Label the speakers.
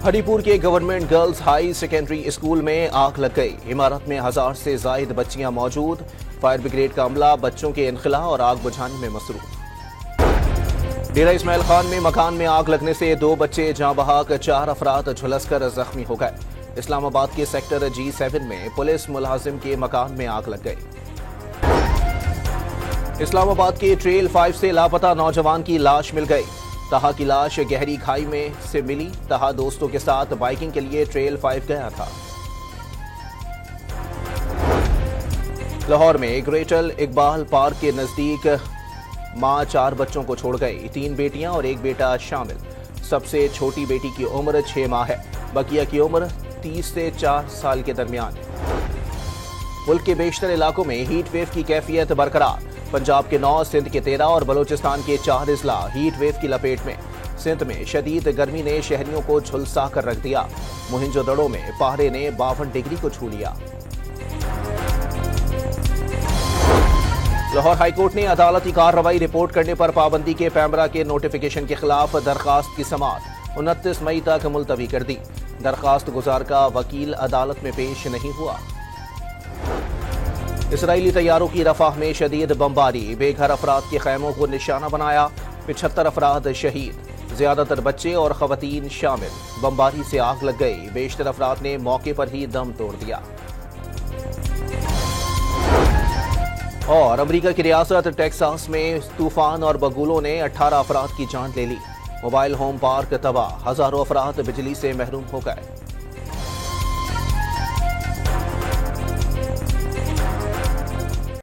Speaker 1: हरिपुर के government girls high secondary school में आग लग गई। इमारत में 1000 से जायद बच्चियां मौजूद। फायर ब्रिगेड का अमला बच्चों के इनखला और आग बुझाने में मसरूफ। डेरा इस्माइल खान में मकान में आग लगने से 2 बच्चे जाँ बहक, 4 अफराद झुलसकर जख्मी हो गए। इस्लामाबाद के सेक्टर G7 में पुलिस मुलाजिम के मकान में आग लग गई। इस्लामाबाद के ट्रेल 5 से लापता नौजवान की लाश मिल गई। तहा की लाश गहरी खाई में से मिली। तहा दोस्तों के साथ बाइकिंग के लिए ट्रेल 5 गया था। लाहौर में ग्रेटर इकबाल पार्क के नजदीक मां 4 बच्चों को छोड़ गई। 3 बेटियां और 1 बेटा शामिल। सबसे छोटी बेटी की उम्र 6 माह है। बकिया की उम्र 30 से 4 साल के दरमियान है। मुल्क के बेशतर इलाकों में हीट वेव की कैफियत बरकरार। पंजाब के 9, सिंध के 13 और बलूचिस्तान के 4 अजला हीट वेव की लपेट में। सिंध में शदीद गर्मी ने शहरियों को झुलसा कर रख दिया। मोहिंजोदड़ो में पारे ने 52 डिग्री को छू लिया। लाहौर हाईकोर्ट ने अदालती कार्रवाई रिपोर्ट करने पर पाबंदी के पैमरा के नोटिफिकेशन के खिलाफ दरखास्त की समाअत 29 मई तक मुलतवी कर दी। दरखास्त गुजार का वकील अदालत में पेश नहीं हुआ। इसराइली तैयारों की रफाह में शदीद बमबारी। बेघर अफराद के खैमों को निशाना बनाया। 75 अफराद शहीद, ज्यादातर बच्चे और खवातीन शामिल। बमबारी से आग लग गई। बेशतर अफराद ने मौके पर ही दम तोड़ दिया। और अमेरिका की रियासत टेक्सास में तूफान और बगुलों ने 18 अफराद की जान ले ली। मोबाइल होम पार्क तबाह, हजारों अफराद बिजली से महरूम हो गए।